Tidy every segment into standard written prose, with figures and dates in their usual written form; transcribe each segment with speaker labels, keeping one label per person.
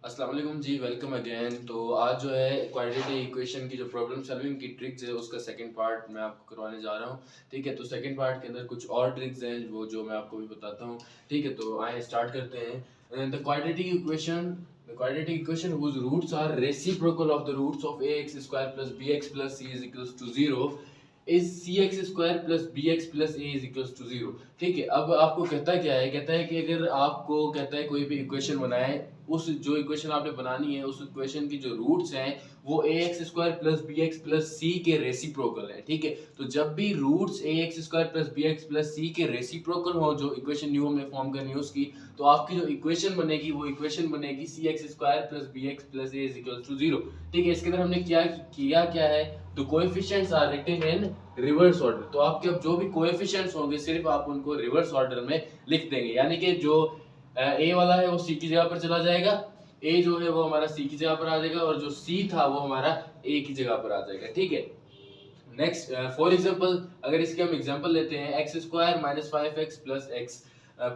Speaker 1: अस्सलाम वालेकुम जी, welcome again. तो आज जो है क्वाड्रेटिक इक्वेशन की जो प्रॉब्लम सॉल्विंग की ट्रिक्स है उसका सेकंड पार्ट मैं आपको करवाने जा रहा हूँ। ठीक है, तो सेकंड पार्ट के अंदर कुछ और ट्रिक्स हैं वो जो मैं आपको भी बताता हूँ। ठीक है, तो आइए स्टार्ट करते हैं। The quadratic equation whose roots are reciprocal of the roots of ax square plus bx plus c is equals to 0 is cx square plus bx plus a is equals to 0। ठीक है, अब आपको कहता क्या है, कहता है कि अगर आपको कहता है कोई भी इक्वेशन बनाए, उस जो इक्वेशन आपने बनानी है उस इक्वेशन की जो रूट्स हैं वो A x square plus B x plus C के रेसिप्रोकल है। ठीक है, तो जब भी roots A x square plus B x plus C के रेसिप्रोकल हो, जो इक्वेशन न्यू हमने फॉर्म करनी है उसकी, तो आपकी जो इक्वेशन बनेगी वो इक्वेशन बनेगी C x square plus B x plus A is equal to 0। ठीक है, इसके अंदर हमने क्या है, तो coefficients are written in reverse order. तो आपके अब जो भी कोएफिशिएंट्स होंगे सिर्फ आप उनको रिवर्स ऑर्डर में लिख देंगे, यानी कि जो ए वाला है वो सी की जगह पर चला जाएगा, ए जो है वो हमारा सी की जगह पर आ जाएगा, और जो सी था वो हमारा ए की जगह पर आ जाएगा। ठीक है, नेक्स्ट फॉर एग्जांपल अगर इसके हम एग्जांपल लेते हैं, x square minus 5x plus x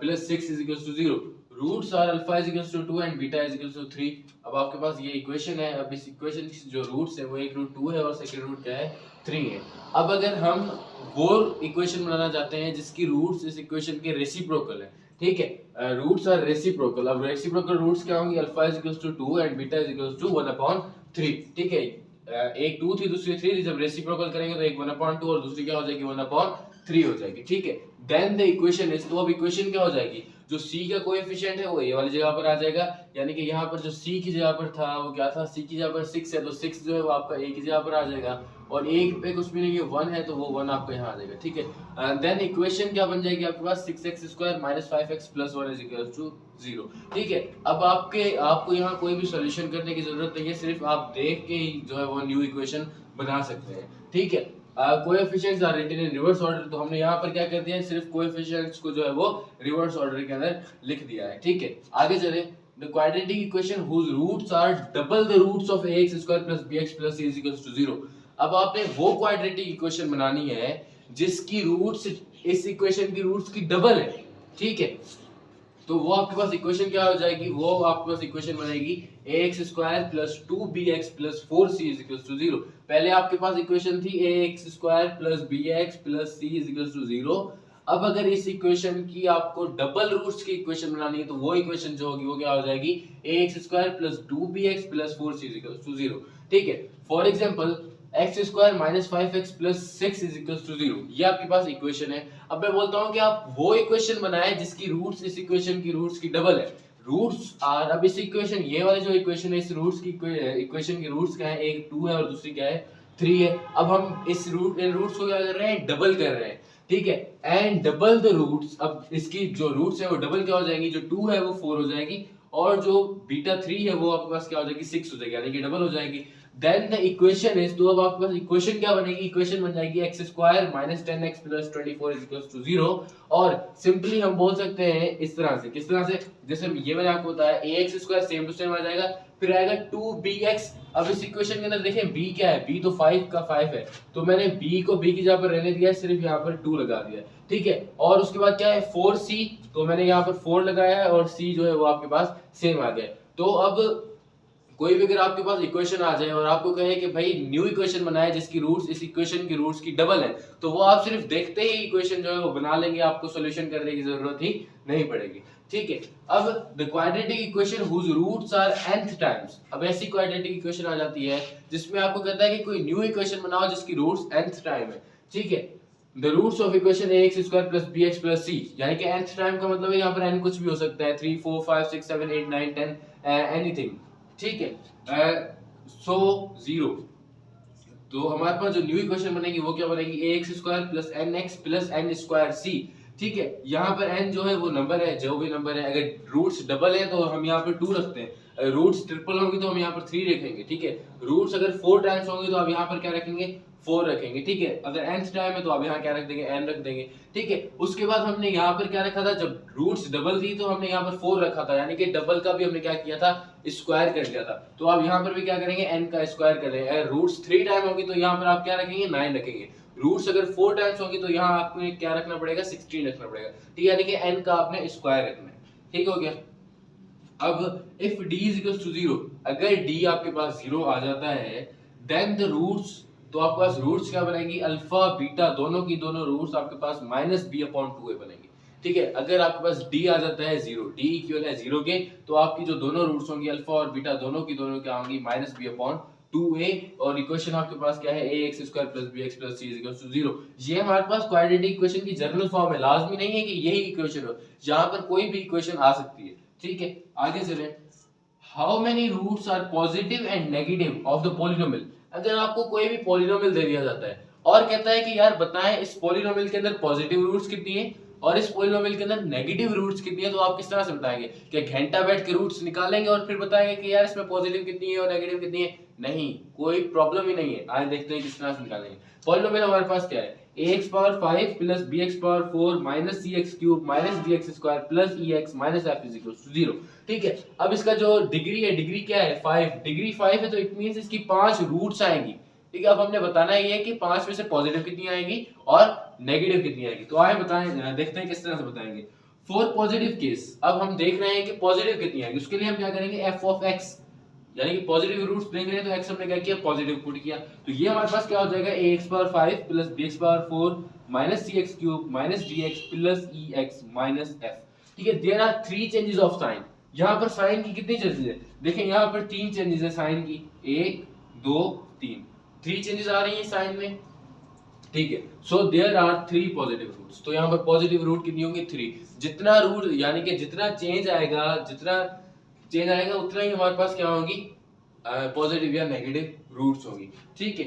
Speaker 1: plus 6 is equal to 0, roots are alpha is equal to 2 and beta is equal to 3। अब आपके पास ये इक्वेशन है, अब इस इक्वेशन की जो रूट्स है वो एक रूट 2 है और सेकंड रूट क्या है, 3 है। अब अगर हम वो इक्वेशन बनाना चाहते हैं जिसकी रूट्स इस इक्वेशन के रेसिप्रोकल है, ठीक है, रूट्स आर रेसिप्रोकल। अब रेसिप्रोकल रूट्स क्या होंगे, alpha is equal to 2 and beta is equal to 1/3। ठीक है, एक 2 थी दूसरी 3 थी, जब रेसिप्रोकल करेंगे तो एक 1/2 और दूसरी क्या हो जाएगी 1/3 हो जाएगी। ठीक है, देन द इक्वेशन इज, तो अब इक्वेशन क्या हो जाएगी, जो c का कोएफिशिएंट है वो a वाली जगह पर आ जाएगा, यानी कि यहाँ पर जो c की जगह पर था वो क्या था, c की जगह पर 6 है तो 6 जो है वो आपका a की जगह पर आ जाएगा, और a पे कुछ भी नहीं है 1 है तो वो 1 आपका यहाँ आ जाएगा। ठीक है, देन इक्वेशन क्या बन जाएगी आपके पास, 6x square minus 5x plus 1 is equal to 0। ठीक है, अब आपको यहाँ कोई भी सॉल्यूशन करने की जरूरत नहीं है, सिर्फ आप देख के ही जो है वो न्यू इक्वेशन बना सकते हैं। ठीक है, coefficients are written in reverse order, तो हमने यहाँ पर क्या कर दिया है, सिर्फ कोएफिशिएंट्स को जो है वो रिवर्स ऑर्डर के अंदर लिख दिया है। ठीक है, आगे चले, the quadratic equation whose roots are double the roots of ax square plus bx plus c is equals to 0। अब आपने वो क्वाड्रेटिक इक्वेशन बनानी है जिसकी रूट्स इस इक्वेशन की रूट्स की डबल है। ठीक है, तो वो आपके पास इक्वेशन क्या हो जाएगी, वो आपके पास इक्वेशन बनेगी ax square plus 2bx plus 4c is equals to 0। पहले आपके पास इक्वेशन थी ax square plus bx plus c is equals to 0। अब अगर इस इक्वेशन की आपको डबल रूट्स की इक्वेशन बनानी है तो वो इक्वेशन जो होगी वो क्या हो जाएगी, ax square plus 2bx plus 4c is equals to 0। ठीक है, for example x square minus 5x plus 6 is equals to 0, ये आपके पास इक्वेशन है। अब मैं बोलता हूं कि आप वो इक्वेशन बनाएं जिसकी रूट्स इस इक्वेशन की रूट्स की डबल है। रूट्स आर, अब इस इक्वेशन, ये वाली जो इक्वेशन है इस रूट्स की इक्वेशन की रूट्स क्या है, एक 2 है और दूसरी क्या है, 3 है। अब हम इन रूट्स को क्या कर रहे हैं, डबल कर रहे हैं। ठीक है, एंड डबल द रूट्स, अब इसकी जो रूट्स है वो डबल क्या हो जाएंगी, जो 2 है वो 4 हो जाएगी, और जो बीटा 3 है वो आपके पास क्या हो जाएगी, 6 हो जाएगी, यानी कि डबल हो जाएगी। देन द इक्वेशन इज, तो अब आपके पास इक्वेशन क्या बनेगी, इक्वेशन बन जाएगी x square minus 10x plus 24 is equal to 0। और सिंपली हम बोल सकते हैं इस तरह से, किस तरह से, जैसे ये मैंने आपको बताया ax square same to same आ जाएगा, फिर आएगा 2bx। अब इस इक्वेशन के अंदर देखें b क्या है, b तो 5 का 5 है, तो मैंने b को b की जगह पर रहने दिया, सिर्फ यहाँ पर 2 लगा दिया। ठीक है, और उसके बाद क्या है 4c, तो मैंने यहाँ पर 4 लगाया है और c जो है वो आपके पास सेम आ गया। तो अब कोई भी अगर आपके पास इक्वेशन आ जाए और आपको कहे कि भाई न्यू इक्वेशन बनाए जिसकी रूट्स इस इक्वेशन की रूट्स की डबल है, तो वो आप सिर्फ देखते ही इक्वेशन जो है वो बना लेंगे, आपको सॉल्यूशन करने की जरूरत ही नहीं पड़ेगी। ठीक है, अब the quadratic equation whose roots are nth times, अब ऐसी क्वाड्रेटिक इक्वेशन आ जाती है जिसमें आपको कहता है कि कोई न्यू इक्वेशन बनाओ जिसकी रूट्स nth टाइम है। ठीक है, the roots of equation ax square plus bx plus c, यानी कि nth टाइम का मतलब है यहाँ पर n कुछ भी हो सकता है, 3 4 5 6 7 8 9 10 एनीथिंग। ठीक है, सो 0, तो हमारे पास जो न्यू इक्वेशन बनेगी वो क्या बनेगी, ax square plus nx plus n square c। ठीक है, यहाँ पर n जो है वो नंबर है, जो भी नंबर है, अगर रूट्स डबल है तो हम यहाँ पर 2 रखते हैं, रूट्स ट्रिपल होंगी तो हम यहाँ पर 3 रखेंगे। ठीक है, रूट्स अगर 4 टाइम्स होंगे तो आप यहाँ पर क्या रखेंगे, 4 रखेंगे। ठीक है, अगर nth टाइम है तो आप यहाँ क्या रख देंगे, n रख देंगे। ठीक है, उसके बाद हमने यहाँ पर क्या रखा था, जब रूट्स डबल थी तो हमने यहाँ पर 4 रखा था, यानी कि डबल का भी हमने क्या किया था, स्क्वायर कर दिया था। तो आप यहाँ पर भी क्या करेंगे, n का स्क्वायर करेंगे। अगर रूट्स 3 टाइम होगी तो यहाँ पर आप क्या रखेंगे, 9 रखेंगे। रूट्स अगर 4 टाइम्स होगी तो यहाँ आपको क्या रखना पड़ेगा, 16 रखना पड़ेगा। ठीक है, यानी कि n का आपने स्क्वायर रखना है। ठीक हो गया। अब if d is equals to 0, अगर d आपके पास 0 आ जाता है, देन द रूट्स, तो आपके पास रूट्स क्या बनेगी, अल्फा बीटा दोनों की दोनों रूट्स आपके पास -b/2a बनेंगी। ठीक है, अगर आपके पास d आ जाता है 0, d इक्वल है 0 के, तो आपकी जो दोनों रूट्स होंगी अल्फा और बीटा दोनों की दोनों क्या होंगी, -b/2a, और इक्वेशन आपके पास क्या है, ax² + bx + c = 0। ये हमारे पास क्वाड्रेटिक इक्वेशन की जनरल फॉर्म है, लाजमी नहीं है कि यही इक्वेशन हो, यहाँ पर कोई भी इक्वेशन आ सकती है। ठीक है, आगे चलें। How many roots are positive and negative of the polynomial. अगर आपको कोई भी पॉलिनोमियल दे दिया जाता है और कहता है कि यार बताएं इस पॉलिनोमियल के अंदर पॉजिटिव रूट्स कितनी है और इस पॉलिनोमियल के अंदर नेगेटिव रूट्स कितनी है, तो आप किस तरह से बताएंगे? क्या घंटा बैठ के रूट्स निकालेंगे और फिर बताएंगे कि यार इसमें पॉजिटिव कितनी है और नेगेटिव कितनी है? नहीं, कोई प्रॉब्लम ही नहीं है। आज देखते हैं किस तरह से निकालेंगे। पॉलिनोमियल हमारे पास क्या है, ax⁵ + bx⁴ - cx³ - dx² + ex - f = 0। ठीक है, अब इसका जो डिग्री है, डिग्री क्या है, 5, डिग्री 5 है, तो इट मींस इसकी 5 रूट्स आएंगी। ठीक है, अब हमने बताना ये है कि 5 में से पॉजिटिव कितनी आएगी और नेगेटिव कितनी आएगी। तो आए बताएं, देखते हैं किस तरह से बताएंगे। फॉर पॉजिटिव केस, अब हम देख रहे हैं कि पॉजिटिव कितनी आएगी, उसके लिए हम क्या करेंगे, f(x), यानी कि पॉजिटिव रूट्स देख रहे हैं तो x हमने क्या किया, पॉजिटिव पुट किया, तो ये हमारे पास क्या हो जाएगा, ax⁵ + bx⁴ - cx³ - dx + ex - f। ठीक है, there are 3 changes of sign. यहाँ पर साइन की कितनी चेंजेस है, देखें यहाँ पर 3 चेंजेस है साइन की, 1 2 3, 3 चेंजेस आ रही है साइन में। ठीक है, so there are 3 positive roots, तो यहाँ पर पॉजिटिव रूट कितनी होंगी, 3। जितना रूट यानी कि जितना चेंज आएगा उतना ही हमारे पास क्या होगी, पॉजिटिव या नेगेटिव रूट्स होगी। ठीक है,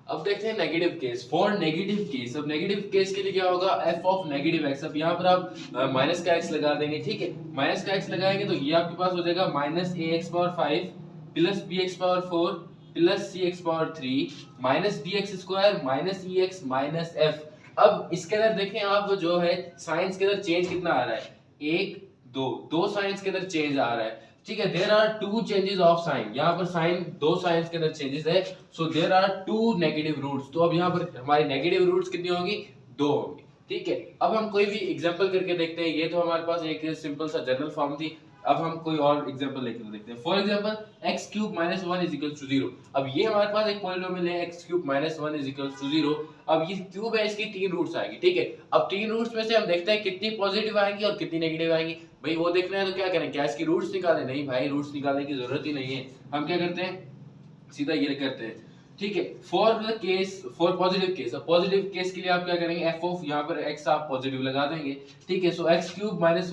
Speaker 1: अब देखते हैं negative case. For negative case, अब नेगेटिव केस के लिए क्या होगा, f(-x), अब यहाँ पर आप माइनस का x लगा देंगे। ठीक है, माइनस का x लगाएंगे तो ये आपके पास हो जाएगा -ax⁵ + bx⁴ + cx⁵ - dx² - ex - f। अब इसके अंदर देखें आप, जो है साइंस के अंदर चेंज कितना आ रहा है, 1 2, 2 साइंस के अंदर चेंज आ रहा है। ठीक है, there are 2 changes of sign, यहाँ पर साइन 2 साइंस के अंदर चेंजेस है, so there are 2 negative roots. तो अब यहाँ पर हमारी नेगेटिव रूट्स कितनी होंगी, 2 होंगी। ठीक है, अब हम कोई भी एग्जांपल करके देखते हैं। ये तो हमारे पास एक सिंपल सा जनरल फॉर्म थी, अब हम कोई और एग्जांपल लेकर देखते हैं। For example x³ - 1 = 0। अब ये हमारे पास एक पॉलिनोमियल है, x³ - 1 = 0। अब ये क्यूब है, इसकी 3 रूट्स आएगी। ठीक है, अब 3 रूट्स में से हम देखते हैं कितनी पॉजिटिव आएंगी और कितनी नेगेटिव आएंगी। भाई वो देखना है तो क्या करें, क्या इसकी रूट्स निकालें? नहीं भाई, रूट्स निकालने की जरूरत ही नहीं है। हम क्या करते हैं, सीधा ये करते हैं। ठीक है, फॉर पॉजिटिव केस, अब पॉजिटिव केस के लिए आप क्या करेंगे, यहाँ पर x आप पॉजिटिव लगा देंगे। ठीक है, सो x³ - 1 =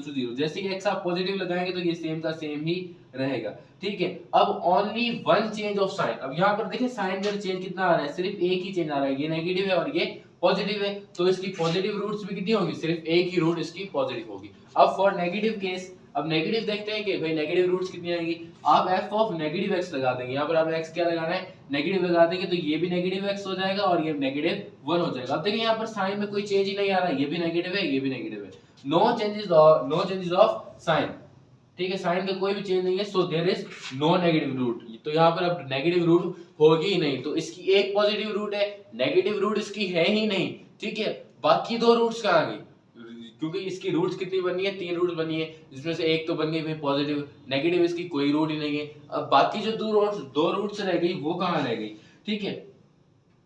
Speaker 1: 0। जैसे ही x आप पॉजिटिव लगाएंगे तो ये सेम का सेम ही रहेगा। ठीक है, अब ओनली 1 चेंज ऑफ साइन। अब यहाँ पर देखिए साइन का चेंज कितना आ रहा है, सिर्फ एक ही चेंज आ रहा है, ये नेगेटिव है और ये पॉजिटिव है, तो इसकी पॉजिटिव रूट्स भी कितनी होगी, सिर्फ एक ही रूट इसकी पॉजिटिव होगी। अब फॉर नेगेटिव केस, अब नेगेटिव देखते हैं कि भाई नेगेटिव रूट्स कितनी आएंगी। आप f(-x) लगा देंगे, यहाँ पर आप x क्या लगाना है, नेगेटिव लगा देंगे, तो ये भी नेगेटिव x हो जाएगा और ये -1 हो जाएगा। अब देखिए यहाँ पर साइन में कोई चेंज ही नहीं आ रहा है, ये भी नेगेटिव है, ये भी नेगेटिव है, नो चेंजेस ऑफ साइन। ठीक है, साइन का कोई भी चेंज नहीं है, so there is no negative root. तो यहाँ पर अब नेगेटिव रूट होगी ही नहीं, तो इसकी एक पॉजिटिव रूट है, नेगेटिव रूट इसकी है ही नहीं। ठीक है, बाकी 2 रूट्स कहाँ गई, क्योंकि इसकी रूट्स कितनी बनी है, 3 रूट्स बनी है, जिसमें से एक तो बन गई भाई पॉजिटिव, नेगेटिव इसकी कोई रूट ही नहीं है। अब बाकी जो 2 रूट्स रह गई वो कहाँ रह गई। ठीक है,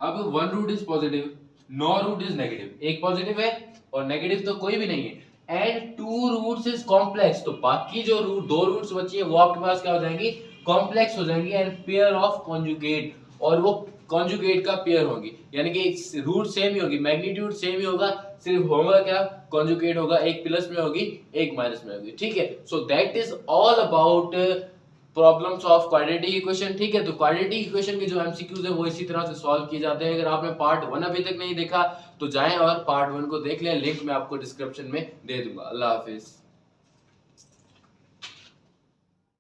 Speaker 1: अब 1 root is positive, 9 root is negative, एक पॉजिटिव है और नेगेटिव तो कोई भी नहीं है, एंड 2 रूट्स इज कॉम्प्लेक्स। तो बाकी जो 2 रूट्स बची है वो आपके पास क्या हो जाएंगी, कॉम्प्लेक्स हो जाएंगी, एंड पेयर ऑफ कॉन्जुगेट, और वो कॉन्जुगेट का पेयर होगी, यानी कि रूट सेम ही होगी, मैग्नीट्यूड सेम ही होगा, सिर्फ होगा क्या, कॉन्जुगेट होगा, एक प्लस में होगी एक माइनस में होगी। ठीक है, so that is all about problems of quadratic equation. ठीक है, तो क्वाड्रेटिक इक्वेशन के जो एमसीक्यूज है वो इसी तरह से सॉल्व किए जाते हैं। अगर आपने पार्ट 1 अभी तक नहीं देखा तो जाएं और पार्ट 1 को देख लें, लिंक मैं आपको डिस्क्रिप्शन में दे दूंगा। अल्लाह हाफिज।